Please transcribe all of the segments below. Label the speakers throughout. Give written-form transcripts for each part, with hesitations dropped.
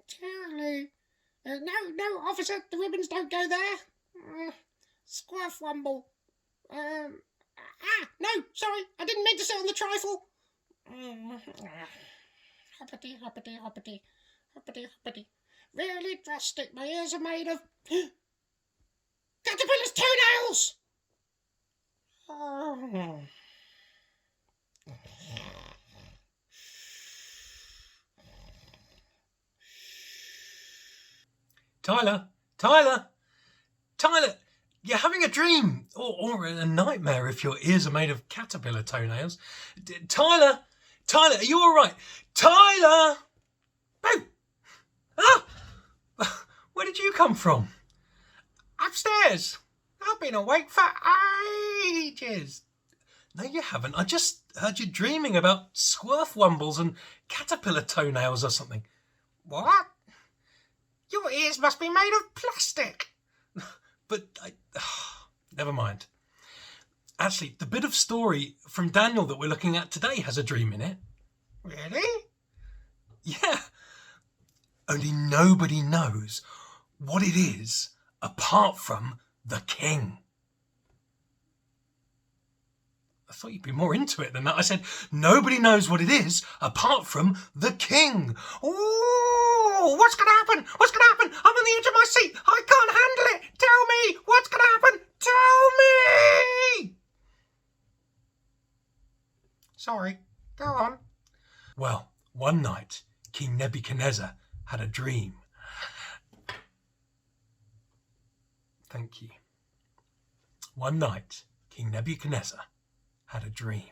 Speaker 1: Charlie. No, officer, the ribbons don't go there. Squirfwumble. No, sorry, I didn't mean to sit on the trifle. Hoppity, hoppity, hoppity, hoppity, hoppity. Really drastic, my ears are made of caterpillar's toenails! Oh.
Speaker 2: Tyler, you're having a dream or a nightmare if your ears are made of caterpillar toenails. Tyler, are you all right? Tyler! Oh! Ah! Where did you come from?
Speaker 1: Upstairs. I've been awake for ages.
Speaker 2: No, you haven't. I just heard you dreaming about Squirfwumbles and caterpillar toenails or something.
Speaker 1: What? Your ears must be made of plastic.
Speaker 2: But never mind. Actually, the bit of story from Daniel that we're looking at today has a dream in it.
Speaker 1: Really?
Speaker 2: Yeah. Only nobody knows what it is apart from the king. I thought you'd be more into it than that. I said, nobody knows what it is apart from the king.
Speaker 1: Oh, what's going to happen? What's going to happen? I'm on the edge of my seat. I can't handle it. Tell me what's going to happen. Tell me. Sorry, go on.
Speaker 2: Well, one night, King Nebuchadnezzar had a dream. Thank you. One night, King Nebuchadnezzar had a dream.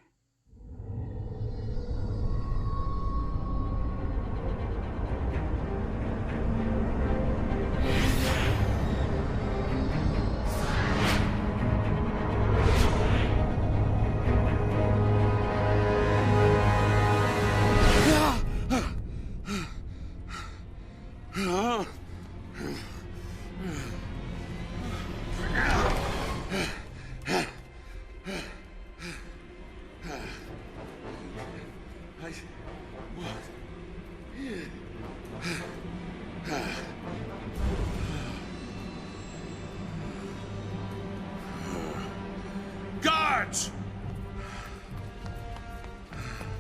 Speaker 3: Guards!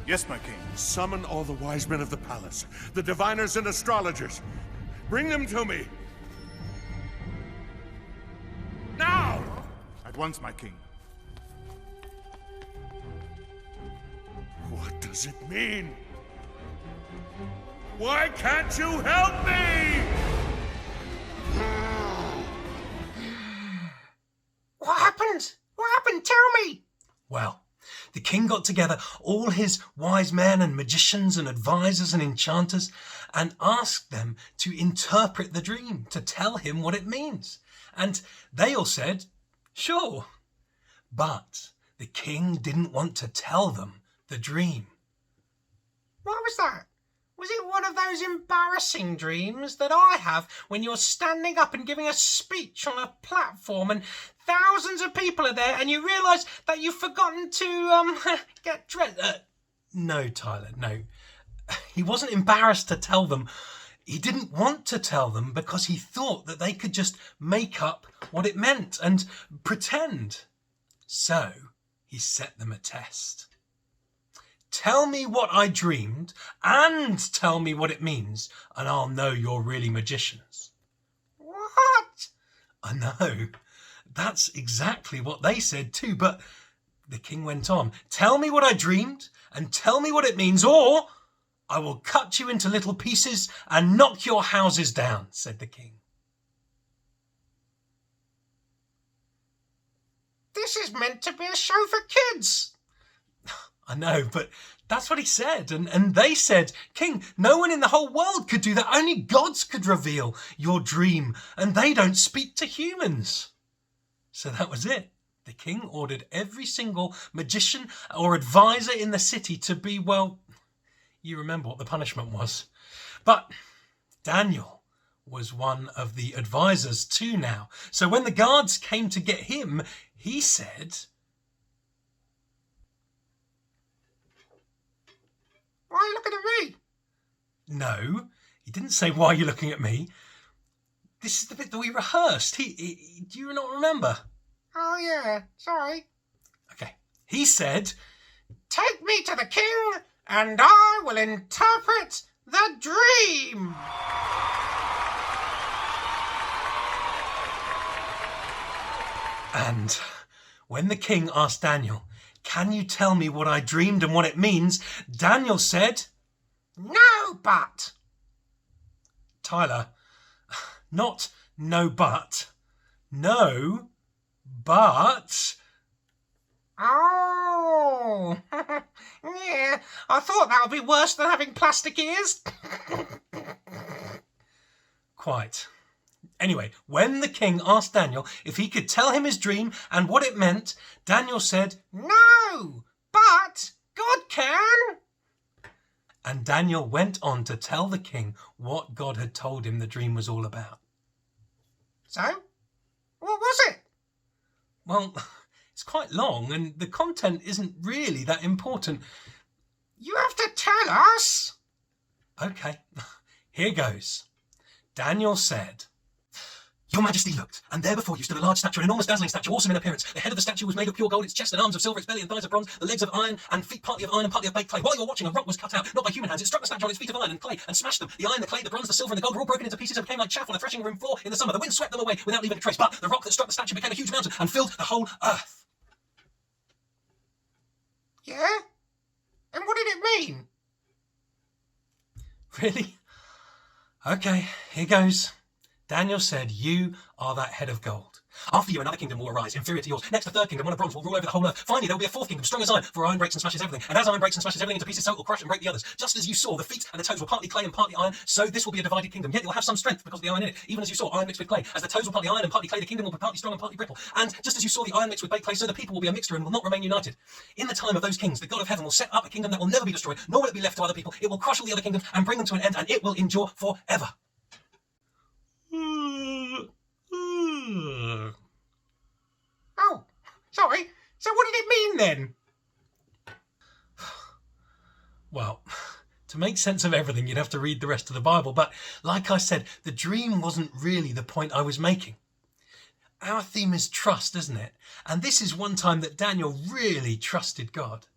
Speaker 3: Yes, my king. Summon all the wise men of the palace, the diviners and astrologers. Bring them to me. Now!
Speaker 4: At once, my king.
Speaker 3: What does it mean? Why can't you help me?
Speaker 1: What happened? What happened? Tell me.
Speaker 2: Well, the king got together all his wise men and magicians and advisors and enchanters and asked them to interpret the dream, to tell him what it means. And they all said, sure. But the king didn't want to tell them the dream.
Speaker 1: What was that? Was it one of those embarrassing dreams that I have when you're standing up and giving a speech on a platform and thousands of people are there and you realise that you've forgotten to get dressed?
Speaker 2: No, Tyler, no. He wasn't embarrassed to tell them. He didn't want to tell them because he thought that they could just make up what it meant and pretend. So he set them a test. Tell me what I dreamed and tell me what it means and I'll know you're really magicians.
Speaker 1: What?
Speaker 2: I know. That's exactly what they said too, but the king went on. Tell me what I dreamed and tell me what it means or I will cut you into little pieces and knock your houses down, said the king.
Speaker 1: This is meant to be a show for kids.
Speaker 2: I know, but that's what he said. And they said, King, no one in the whole world could do that. Only gods could reveal your dream, and they don't speak to humans. So that was it. The king ordered every single magician or advisor in the city to be, well, you remember what the punishment was. But Daniel was one of the advisors too now. So when the guards came to get him, he said,
Speaker 1: why are you looking at me?
Speaker 2: No, he didn't say, why are you looking at me? This is the bit that we rehearsed. Do you not remember?
Speaker 1: Oh, yeah, sorry.
Speaker 2: Okay. He said,
Speaker 1: Take me to the king, and I will interpret the dream.
Speaker 2: and when the king asked Daniel, can you tell me what I dreamed and what it means? Daniel said,
Speaker 1: No, but.
Speaker 2: Tyler, not no but, no, but.
Speaker 1: Oh, yeah, I thought that would be worse than having plastic ears.
Speaker 2: Quite. Anyway, when the king asked Daniel if he could tell him his dream and what it meant, Daniel said,
Speaker 1: No, but God can.
Speaker 2: and Daniel went on to tell the king what God had told him the dream was all about.
Speaker 1: So, what was it?
Speaker 2: Well, it's quite long and the content isn't really that important.
Speaker 1: You have to tell us.
Speaker 2: Okay, here goes. Daniel said, Your Majesty looked, and there before you stood a large statue, an enormous dazzling statue, awesome in appearance. The head of the statue was made of pure gold, its chest and arms of silver, its belly and thighs of bronze, the legs of iron, and feet partly of iron and partly of baked clay. While you were watching, a rock was cut out, not by human hands. It struck the statue on its feet of iron and clay, and smashed them. The iron, the clay, the bronze, the silver, and the gold were all broken into pieces and became like chaff on a threshing room floor in the summer. The wind swept them away without leaving a trace, but the rock that struck the statue became a huge mountain and filled the whole earth.
Speaker 1: Yeah? And what did it mean?
Speaker 2: Really? Okay, here goes. Daniel said, You are that head of gold. After you, another kingdom will arise, inferior to yours. Next, a third kingdom, one of bronze, will rule over the whole earth. Finally, there will be a fourth kingdom, strong as iron, for iron breaks and smashes everything. And as iron breaks and smashes everything into pieces, so it will crush and break the others. Just as you saw, the feet and the toes were partly clay and partly iron, so this will be a divided kingdom. Yet it will have some strength because of the iron in it. Even as you saw, iron mixed with clay. As the toes were partly iron and partly clay, the kingdom will be partly strong and partly brittle. And just as you saw the iron mixed with baked clay, so the people will be a mixture and will not remain united. In the time of those kings, the God of heaven will set up a kingdom that will never be destroyed, nor will it be left to other people. It will crush all the other kingdoms and bring them to an end, and it will endure forever.
Speaker 1: Oh, sorry. So what did it mean then?
Speaker 2: Well, to make sense of everything, you'd have to read the rest of the Bible. But like I said, the dream wasn't really the point I was making. Our theme is trust, isn't it? And this is one time that Daniel really trusted God.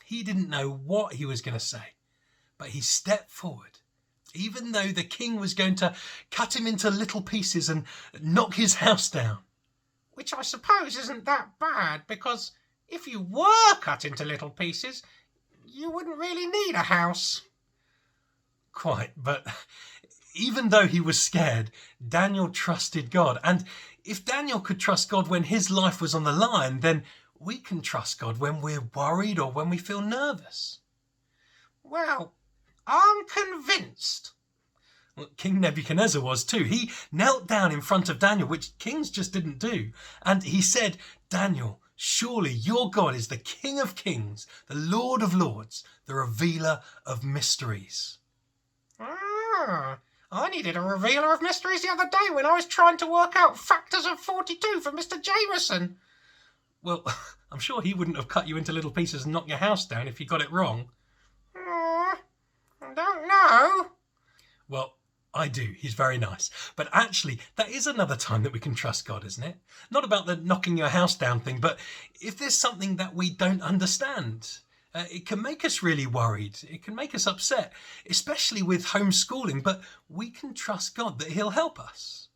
Speaker 2: He didn't know what he was going to say, but he stepped forward. Even though the king was going to cut him into little pieces and knock his house down.
Speaker 1: Which I suppose isn't that bad, because if you were cut into little pieces, you wouldn't really need a house.
Speaker 2: Quite, but even though he was scared, Daniel trusted God. And if Daniel could trust God when his life was on the line, then we can trust God when we're worried or when we feel nervous.
Speaker 1: Well, I'm convinced.
Speaker 2: Well, King Nebuchadnezzar was too. He knelt down in front of Daniel, which kings just didn't do. And he said, Daniel, surely your God is the King of kings, the Lord of lords, the revealer of mysteries.
Speaker 1: Ah, I needed a revealer of mysteries the other day when I was trying to work out factors of 42 for Mr. Jameson.
Speaker 2: Well, I'm sure he wouldn't have cut you into little pieces and knocked your house down if you got it wrong.
Speaker 1: I don't know.
Speaker 2: Well, I do. He's very nice. But actually, that is another time that we can trust God, isn't it? Not about the knocking your house down thing, but if there's something that we don't understand, it can make us really worried. It can make us upset, especially with homeschooling, but we can trust God that he'll help us.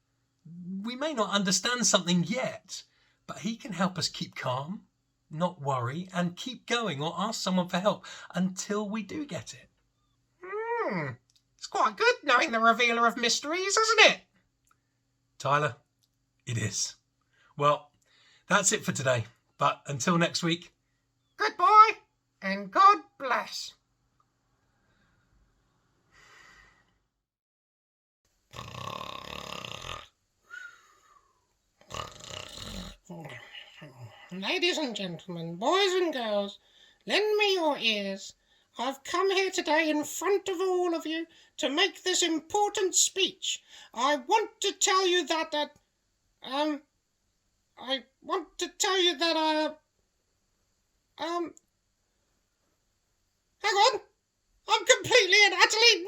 Speaker 2: We may not understand something yet, but he can help us keep calm, not worry, and keep going or ask someone for help until we do get it.
Speaker 1: It's quite good knowing the revealer of mysteries, isn't it?
Speaker 2: Tyler, it is. Well, that's it for today. But until next week.
Speaker 1: Goodbye, and God bless. Ladies and gentlemen, boys and girls, lend me your ears. I've come here today in front of all of you to make this important speech. I want to tell you that, hang on. I'm completely and utterly